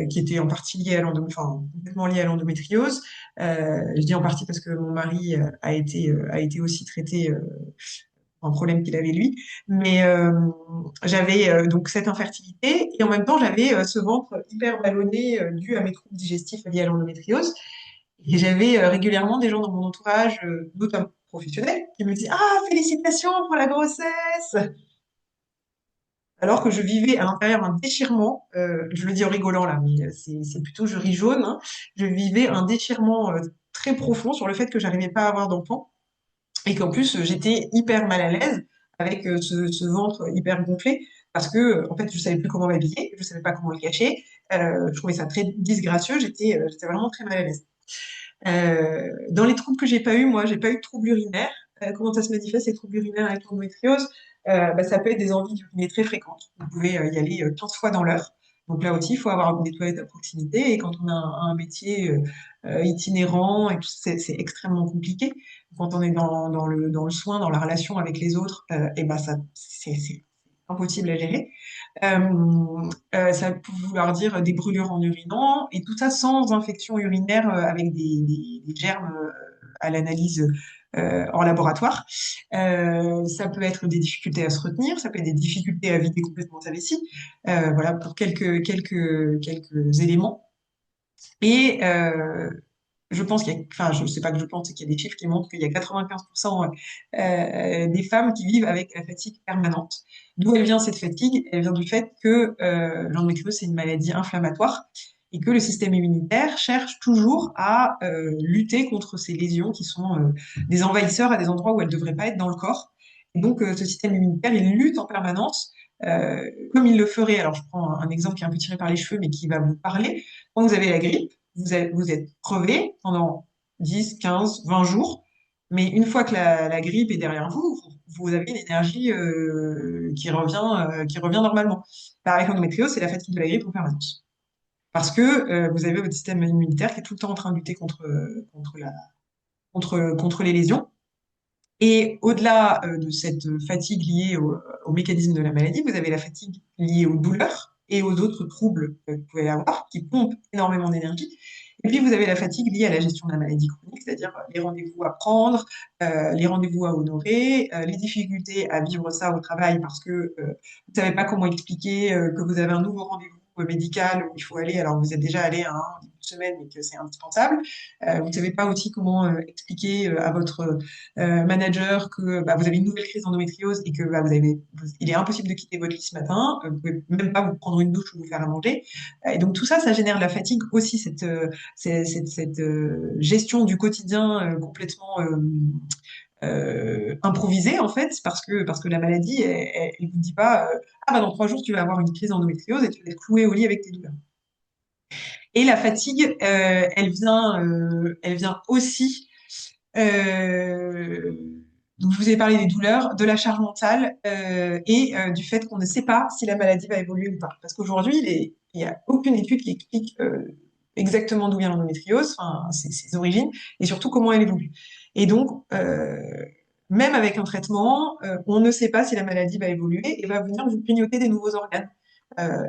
qui était en partie liée enfin complètement liée à l'endométriose. Je dis en partie parce que mon mari a été aussi traité un problème qu'il avait lui, mais j'avais donc cette infertilité et en même temps j'avais ce ventre hyper ballonné dû à mes troubles digestifs liés à l'endométriose. Et j'avais régulièrement des gens dans mon entourage, notamment professionnels, qui me disaient: Ah, félicitations pour la grossesse! alors que je vivais à l'intérieur un déchirement, je le dis en rigolant là, mais c'est plutôt je ris jaune, hein. Je vivais un déchirement très profond sur le fait que j'arrivais pas à avoir d'enfant et qu'en plus j'étais hyper mal à l'aise avec ce ventre hyper gonflé parce que en fait je savais plus comment m'habiller, je savais pas comment le cacher, je trouvais ça très disgracieux, j'étais vraiment très mal à l'aise. Dans les troubles que j'ai pas eu, moi, j'ai pas eu de troubles urinaires. Comment ça se manifeste, les troubles urinaires avec l'endométriose? Bah, ça peut être des envies d'uriner très fréquentes. Vous pouvez y aller 15 fois dans l'heure. Donc là aussi, il faut avoir des toilettes à proximité. Et quand on a un métier itinérant et tout, c'est extrêmement compliqué. Quand on est dans le soin, dans la relation avec les autres, et ben ça, c'est impossible à gérer. Ça peut vouloir dire des brûlures en urinant, et tout ça sans infection urinaire avec des germes à l'analyse en laboratoire. Ça peut être des difficultés à se retenir, ça peut être des difficultés à vider complètement sa vessie. Voilà pour quelques éléments. Et je pense qu'il y a, enfin, je sais pas que je pense, c'est qu'il y a des chiffres qui montrent qu'il y a 95% des femmes qui vivent avec la fatigue permanente. D'où elle vient cette fatigue? Elle vient du fait que l'endométriose, c'est une maladie inflammatoire et que le système immunitaire cherche toujours à lutter contre ces lésions qui sont des envahisseurs à des endroits où elles ne devraient pas être dans le corps. Et donc, ce système immunitaire, il lutte en permanence, comme il le ferait. Alors, je prends un exemple qui est un peu tiré par les cheveux, mais qui va vous parler. Quand vous avez la grippe, vous êtes crevé pendant 10, 15, 20 jours, mais une fois que la grippe est derrière vous, vous avez une énergie qui revient normalement. Bah, avec l'endométriose, c'est la fatigue de la grippe en permanence. Parce que vous avez votre système immunitaire qui est tout le temps en train de lutter contre les lésions. Et au-delà de cette fatigue liée au mécanisme de la maladie, vous avez la fatigue liée aux douleurs et aux autres troubles que vous pouvez avoir, qui pompent énormément d'énergie. Et puis vous avez la fatigue liée à la gestion de la maladie chronique, c'est-à-dire les rendez-vous à prendre, les rendez-vous à honorer, les difficultés à vivre ça au travail parce que vous ne savez pas comment expliquer que vous avez un nouveau rendez-vous médical où il faut aller, alors vous êtes déjà allé à un début de semaine et que c'est indispensable. Vous ne savez pas aussi comment expliquer à votre manager que bah, vous avez une nouvelle crise d'endométriose et que bah, il est impossible de quitter votre lit ce matin, vous pouvez même pas vous prendre une douche ou vous faire à manger. Et donc tout ça, ça génère de la fatigue aussi, cette gestion du quotidien complètement improvisée en fait, parce que la maladie, elle vous dit pas ah bah dans 3 jours tu vas avoir une crise d'endométriose et tu vas être cloué au lit avec tes douleurs. Et la fatigue, elle vient aussi euh, donc, je vous ai parlé des douleurs, de la charge mentale et du fait qu'on ne sait pas si la maladie va évoluer ou pas. Parce qu'aujourd'hui, il n'y a aucune étude qui explique exactement d'où vient l'endométriose, enfin, ses origines, et surtout comment elle évolue. Et donc, même avec un traitement, on ne sait pas si la maladie va évoluer et va venir vous grignoter des nouveaux organes.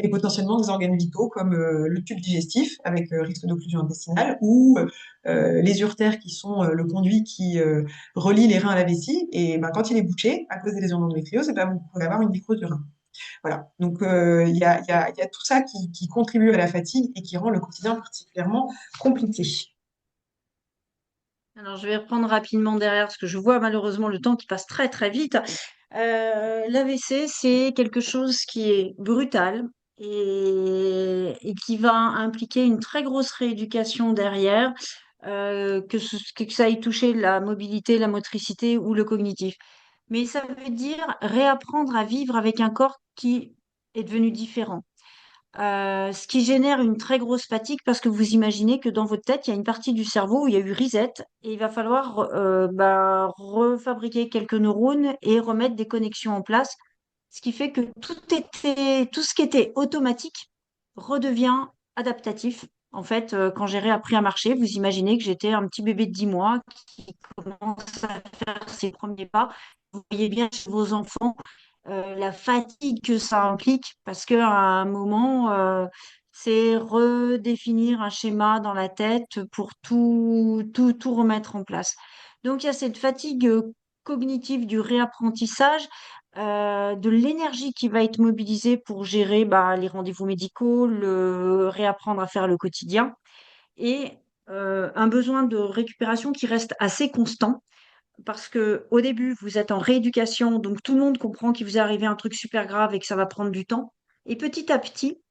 Et potentiellement des organes vitaux comme le tube digestif avec risque d'occlusion intestinale ou les uretères qui sont le conduit qui relie les reins à la vessie. Et ben, quand il est bouché, à cause des lésions d'endométriose, et ben, vous pouvez avoir une nécrose du rein. Voilà. Donc, il y a tout ça qui contribue à la fatigue et qui rend le quotidien particulièrement compliqué. Alors, je vais reprendre rapidement derrière parce que je vois malheureusement le temps qui passe très très vite. L'AVC, c'est quelque chose qui est brutal et qui va impliquer une très grosse rééducation derrière, que ça ait touché la mobilité, la motricité ou le cognitif. Mais ça veut dire réapprendre à vivre avec un corps qui est devenu différent. Ce qui génère une très grosse fatigue parce que vous imaginez que dans votre tête, il y a une partie du cerveau où il y a eu reset et il va falloir refabriquer quelques neurones et remettre des connexions en place, ce qui fait que tout ce qui était automatique redevient adaptatif. En fait, quand j'ai réappris à marcher, vous imaginez que j'étais un petit bébé de 10 mois qui commence à faire ses premiers pas. Vous voyez bien chez vos enfants la fatigue que ça implique, parce qu'à un moment, c'est redéfinir un schéma dans la tête pour tout remettre en place. Donc, il y a cette fatigue cognitive du réapprentissage, de l'énergie qui va être mobilisée pour gérer bah, les rendez-vous médicaux, le réapprendre à faire le quotidien, et un besoin de récupération qui reste assez constant parce que au début, vous êtes en rééducation, donc tout le monde comprend qu'il vous est arrivé un truc super grave et que ça va prendre du temps. Et petit à petit,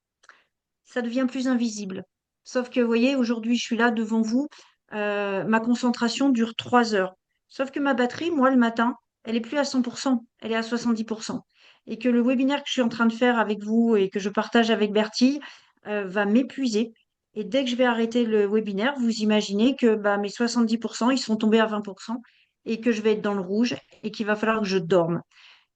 ça devient plus invisible. Sauf que, vous voyez, aujourd'hui, je suis là devant vous, ma concentration dure 3 heures. Sauf que ma batterie, moi, le matin, elle est plus à 100%, elle est à 70%. Et que le webinaire que je suis en train de faire avec vous et que je partage avec Bertie va m'épuiser. Et dès que je vais arrêter le webinaire, vous imaginez que bah, mes 70%, ils sont tombés à 20% et que je vais être dans le rouge et qu'il va falloir que je dorme.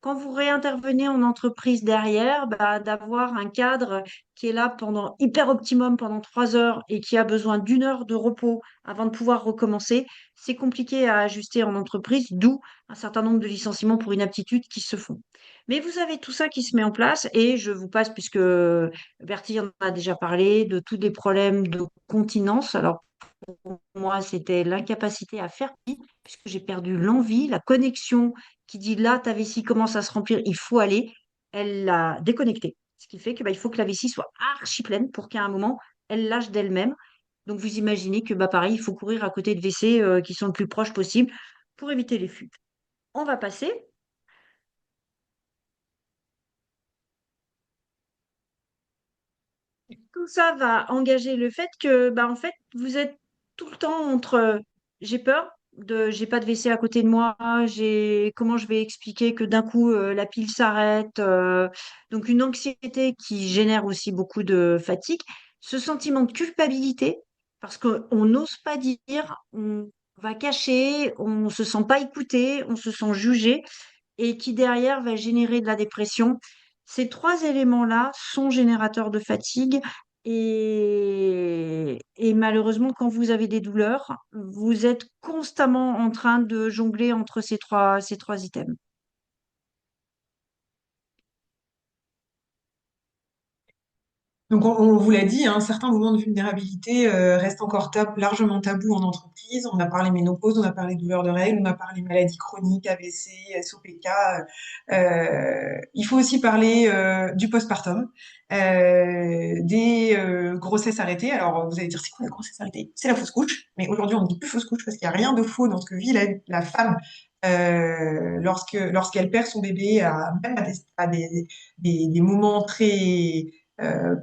Quand vous réintervenez en entreprise derrière, bah, d'avoir un cadre qui est là pendant hyper optimum pendant 3 heures et qui a besoin d'1 heure de repos avant de pouvoir recommencer, c'est compliqué à ajuster en entreprise, d'où un certain nombre de licenciements pour inaptitude qui se font. Mais vous avez tout ça qui se met en place et je vous passe, puisque Bertie en a déjà parlé, de tous les problèmes de continence. Alors, pour moi, c'était l'incapacité à faire pipi, puisque j'ai perdu l'envie, la connexion qui dit là, ta vessie commence à se remplir, il faut aller. Elle l'a déconnectée. Ce qui fait que, bah, il faut que la vessie soit archi pleine pour qu'à un moment, elle lâche d'elle-même. Donc, vous imaginez que, bah, pareil, il faut courir à côté de WC qui sont le plus proches possible pour éviter les fuites. On va passer. Tout ça va engager le fait que, bah, en fait, vous êtes tout le temps entre j'ai peur j'ai pas de WC à côté de moi, comment je vais expliquer que d'un coup la pile s'arrête, donc une anxiété qui génère aussi beaucoup de fatigue, ce sentiment de culpabilité parce qu'on n'ose pas dire, on va cacher, on se sent pas écouté, on se sent jugé et qui derrière va générer de la dépression. Ces trois éléments-là sont générateurs de fatigue et malheureusement, quand vous avez des douleurs, vous êtes constamment en train de jongler entre ces trois items. Donc, on vous l'a dit, hein, certains moments de vulnérabilité restent encore largement tabous en entreprise. On a parlé ménopause, on a parlé douleurs de règles, on a parlé maladies chroniques, AVC, SOPK. Il faut aussi parler du postpartum, des grossesses arrêtées. Alors, vous allez dire, c'est quoi la grossesse arrêtée? C'est la fausse couche. Mais aujourd'hui, on ne dit plus fausse couche parce qu'il n'y a rien de faux dans ce que vit la femme lorsqu'elle perd son bébé, même à des moments très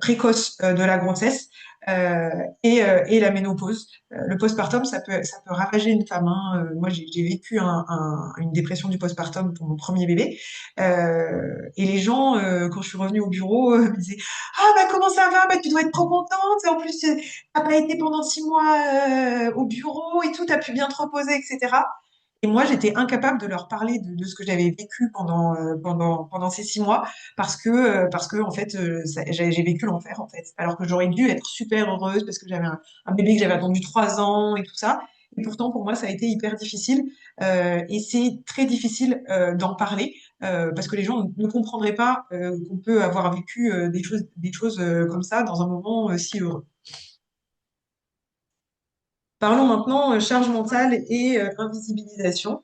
précoce de la grossesse et la ménopause. Le postpartum, ça peut ravager une femme, hein. Moi, j'ai vécu une dépression du postpartum pour mon premier bébé. Et les gens, quand je suis revenue au bureau, me disaient, ah, bah, comment ça va? Bah, tu dois être trop contente. En plus, t'as pas été pendant 6 mois au bureau et tout, t'as pu bien te reposer, etc. Et moi, j'étais incapable de leur parler de ce que j'avais vécu pendant ces 6 mois parce que en fait, j'ai vécu l'enfer, en fait. Alors que j'aurais dû être super heureuse parce que j'avais un bébé que j'avais attendu 3 ans et tout ça. Et pourtant, pour moi, ça a été hyper difficile. Et c'est très difficile d'en parler parce que les gens ne comprendraient pas qu'on peut avoir vécu des choses comme ça dans un moment si heureux. Parlons maintenant charge mentale et invisibilisation.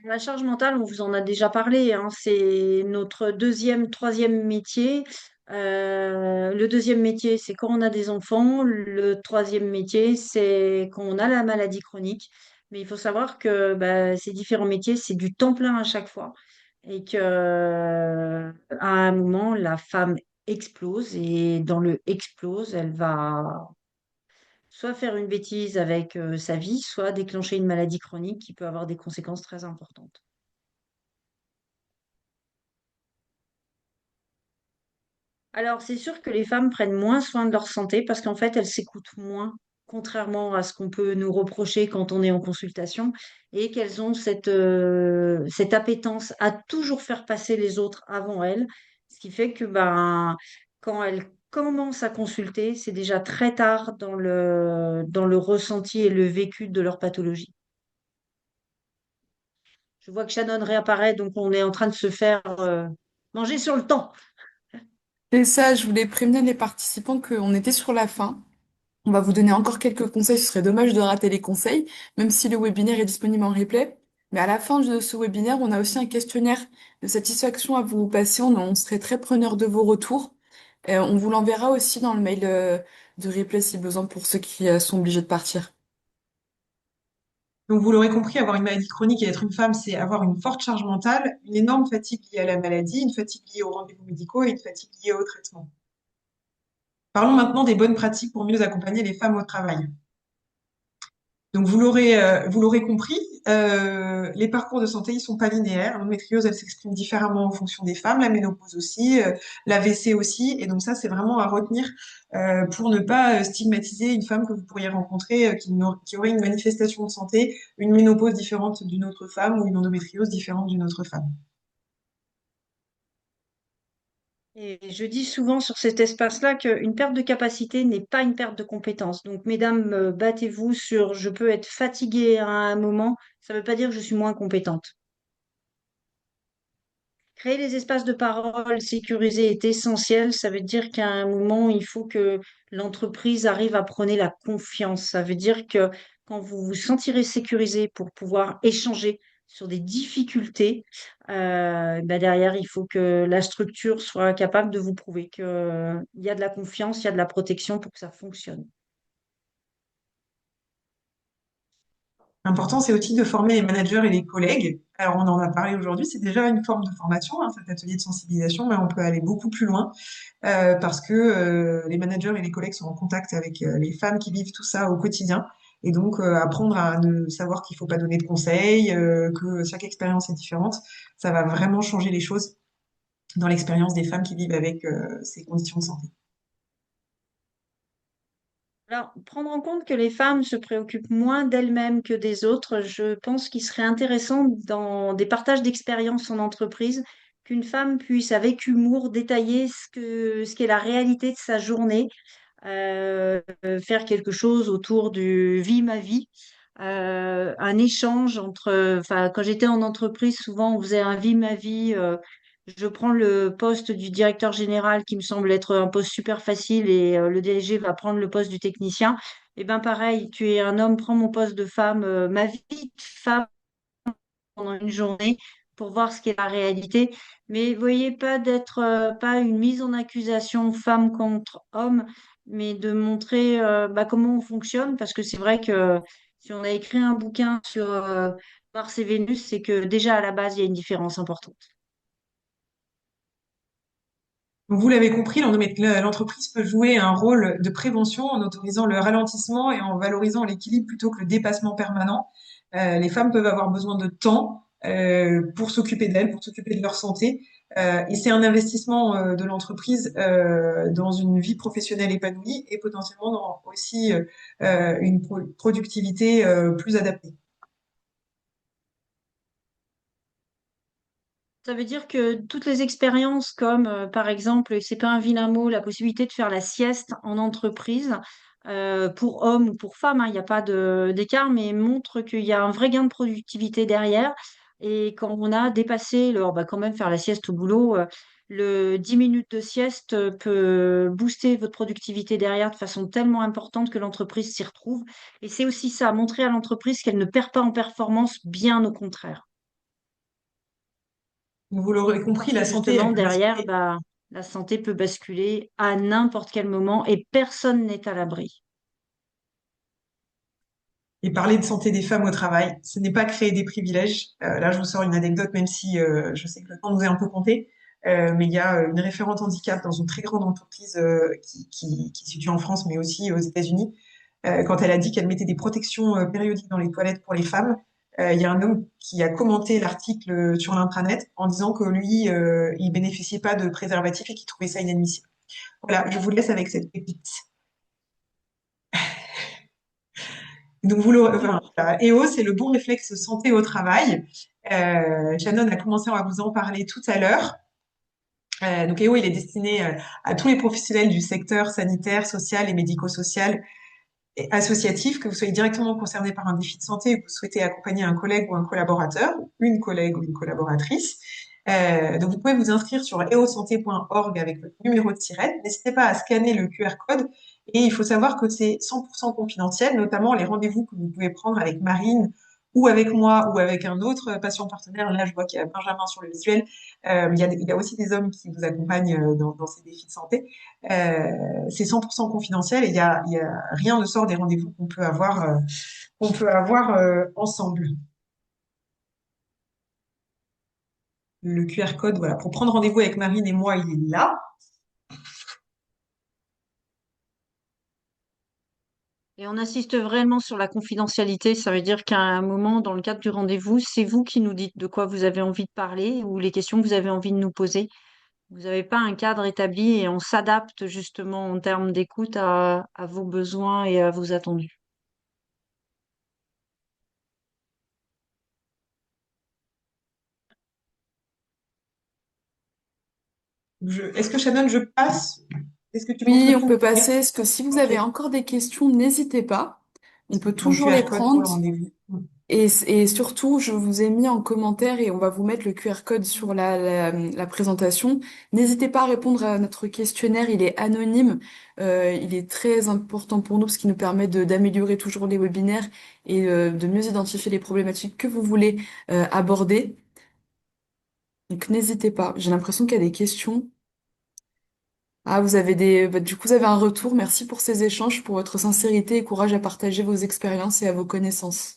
La charge mentale, on vous en a déjà parlé, hein, c'est notre deuxième, troisième métier. Le deuxième métier, c'est quand on a des enfants. Le troisième métier, c'est quand on a la maladie chronique. Mais il faut savoir que bah, ces différents métiers, c'est du temps plein à chaque fois. Et que, à un moment, la femme explose. Et dans le explose, elle va soit faire une bêtise avec sa vie, soit déclencher une maladie chronique qui peut avoir des conséquences très importantes. Alors, c'est sûr que les femmes prennent moins soin de leur santé parce qu'en fait, elles s'écoutent moins, contrairement à ce qu'on peut nous reprocher quand on est en consultation, et qu'elles ont cette appétence à toujours faire passer les autres avant elles, ce qui fait que ben, quand elles commencent à consulter, c'est déjà très tard dans le ressenti et le vécu de leur pathologie. Je vois que Shannon réapparaît, donc on est en train de se faire manger sur le temps. C'est ça, je voulais prévenir les participants qu'on était sur la fin. On va vous donner encore quelques conseils, ce serait dommage de rater les conseils, même si le webinaire est disponible en replay. Mais à la fin de ce webinaire, on a aussi un questionnaire de satisfaction à vous passer. On serait très preneur de vos retours. On vous l'enverra aussi dans le mail de replay si besoin pour ceux qui sont obligés de partir. Donc, vous l'aurez compris, avoir une maladie chronique et être une femme, c'est avoir une forte charge mentale, une énorme fatigue liée à la maladie, une fatigue liée aux rendez-vous médicaux et une fatigue liée au traitement. Parlons maintenant des bonnes pratiques pour mieux accompagner les femmes au travail. Donc, vous l'aurez compris, les parcours de santé, ils sont pas linéaires. L'endométriose, elle s'exprime différemment en fonction des femmes, la ménopause aussi, l'AVC aussi. Et donc, ça, c'est vraiment à retenir pour ne pas stigmatiser une femme que vous pourriez rencontrer qui aurait une manifestation de santé, une ménopause différente d'une autre femme ou une endométriose différente d'une autre femme. Et je dis souvent sur cet espace-là qu'une perte de capacité n'est pas une perte de compétence. Donc, mesdames, battez-vous sur je peux être fatiguée à un moment, ça ne veut pas dire que je suis moins compétente. Créer des espaces de parole sécurisés est essentiel. Ça veut dire qu'à un moment, il faut que l'entreprise arrive à prôner la confiance. Ça veut dire que quand vous vous sentirez sécurisé pour pouvoir échanger sur des difficultés, bah derrière, il faut que la structure soit capable de vous prouver qu'il y a de la confiance, il y a de la protection pour que ça fonctionne. L'important, c'est aussi de former les managers et les collègues. Alors, on en a parlé aujourd'hui, c'est déjà une forme de formation, hein, cet atelier de sensibilisation, mais on peut aller beaucoup plus loin parce que les managers et les collègues sont en contact avec les femmes qui vivent tout ça au quotidien. Et donc, apprendre à ne savoir qu'il faut pas donner de conseils, que chaque expérience est différente, ça va vraiment changer les choses dans l'expérience des femmes qui vivent avec ces conditions de santé. Alors, prendre en compte que les femmes se préoccupent moins d'elles-mêmes que des autres, je pense qu'il serait intéressant dans des partages d'expériences en entreprise qu'une femme puisse, avec humour, détailler ce qu'est la réalité de sa journée, faire quelque chose autour du vie ma vie, un échange entre, enfin, quand j'étais en entreprise, souvent on faisait un vie ma vie. Je prends le poste du directeur général qui me semble être un poste super facile et le DG va prendre le poste du technicien. Et ben pareil, tu es un homme, prends mon poste de femme, ma vie de femme pendant une journée pour voir ce qu'est la réalité. Mais voyez pas d'être pas une mise en accusation femme contre homme, mais de montrer bah, comment on fonctionne, parce que c'est vrai que si on a écrit un bouquin sur Mars et Vénus, c'est que déjà à la base, il y a une différence importante. Donc, vous l'avez compris, l'entreprise peut jouer un rôle de prévention en autorisant le ralentissement et en valorisant l'équilibre plutôt que le dépassement permanent. Les femmes peuvent avoir besoin de temps pour s'occuper d'elles, pour s'occuper de leur santé. Et c'est un investissement de l'entreprise dans une vie professionnelle épanouie et potentiellement dans aussi une productivité plus adaptée. Ça veut dire que toutes les expériences comme par exemple, c'est pas un vilain mot, la possibilité de faire la sieste en entreprise pour hommes ou pour femmes, hein, il n'y a pas d'écart, mais montre qu'il y a un vrai gain de productivité derrière. Et quand on a dépassé, on va quand même faire la sieste au boulot, le 10 minutes de sieste peut booster votre productivité derrière de façon tellement importante que l'entreprise s'y retrouve. Et c'est aussi ça, montrer à l'entreprise qu'elle ne perd pas en performance, bien au contraire. Vous l'aurez compris, Parce la que santé, elle justement, peut derrière, basculer. bah, la santé peut basculer à n'importe quel moment et personne n'est à l'abri. Et parler de santé des femmes au travail, ce n'est pas créer des privilèges. Là, je vous sors une anecdote, même si je sais que le temps nous est un peu compté. Mais il y a une référente handicap dans une très grande entreprise qui se situe en France, mais aussi aux États-Unis. Quand elle a dit qu'elle mettait des protections périodiques dans les toilettes pour les femmes, il y a un homme qui a commenté l'article sur l'intranet en disant que lui, il bénéficiait pas de préservatif et qu'il trouvait ça inadmissible. Voilà, je vous laisse avec cette pépite. Donc, enfin, voilà. EO, c'est le bon réflexe santé au travail. Shannon a commencé à vous en parler tout à l'heure. Donc, EO, il est destiné à tous les professionnels du secteur sanitaire, social et médico-social et associatif, que vous soyez directement concerné par un défi de santé ou que vous souhaitez accompagner un collègue ou un collaborateur, une collègue ou une collaboratrice. Donc, vous pouvez vous inscrire sur eosanté.org avec votre numéro de sirène. N'hésitez pas à scanner le QR code. Et il faut savoir que c'est 100% confidentiel, notamment les rendez-vous que vous pouvez prendre avec Marine ou avec moi ou avec un autre patient partenaire. Là, je vois qu'il y a Benjamin sur le visuel. Il y a aussi des hommes qui vous accompagnent dans ces défis de santé. C'est 100% confidentiel et rien ne sort des rendez-vous qu'on peut avoir qu'on peut avoir ensemble. Le QR code, voilà, pour prendre rendez-vous avec Marine et moi, il est là. Et on insiste vraiment sur la confidentialité. Ça veut dire qu'à un moment, dans le cadre du rendez-vous, c'est vous qui nous dites de quoi vous avez envie de parler ou les questions que vous avez envie de nous poser. Vous n'avez pas un cadre établi et on s'adapte justement en termes d'écoute à vos besoins et à vos attendus. Est-ce que Shannon, je passe? Est-ce que tu penses que Oui, on tout peut est passer. correct? Est-ce que si vous Ok. avez encore des questions, n'hésitez pas. On peut Donc, toujours les QR code pour prendre. le rendez-vous. Et surtout, je vous ai mis en commentaire et on va vous mettre le QR code sur la présentation. N'hésitez pas à répondre à notre questionnaire, il est anonyme. Il est très important pour nous parce qu'il nous permet d'améliorer toujours les webinaires et de mieux identifier les problématiques que vous voulez aborder. Donc n'hésitez pas. J'ai l'impression qu'il y a des questions. Ah, du coup, vous avez un retour. Merci pour ces échanges, pour votre sincérité et courage à partager vos expériences et à vos connaissances.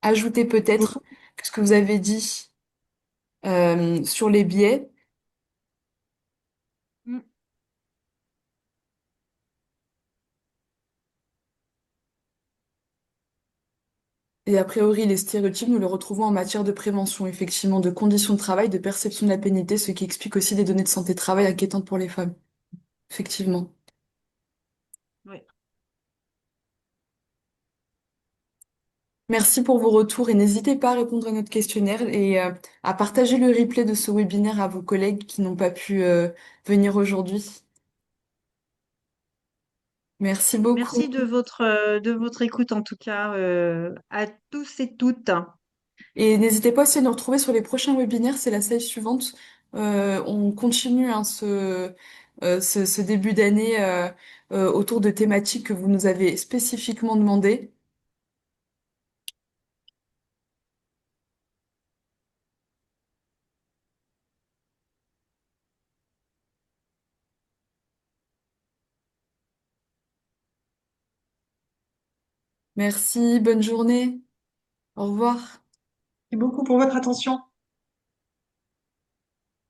Ajoutez peut-être que ce que vous avez dit sur les biais. Mm. Et a priori, les stéréotypes, nous les retrouvons en matière de prévention, effectivement, de conditions de travail, de perception de la pénibilité, ce qui explique aussi des données de santé de travail inquiétantes pour les femmes. Effectivement. Ouais. Merci pour vos retours et n'hésitez pas à répondre à notre questionnaire et à partager le replay de ce webinaire à vos collègues qui n'ont pas pu venir aujourd'hui. Merci beaucoup. Merci de votre écoute en tout cas à tous et toutes. Et n'hésitez pas aussi à nous retrouver sur les prochains webinaires, c'est la slide suivante. On continue hein, ce début d'année autour de thématiques que vous nous avez spécifiquement demandées. Merci, bonne journée, au revoir. Merci beaucoup pour votre attention.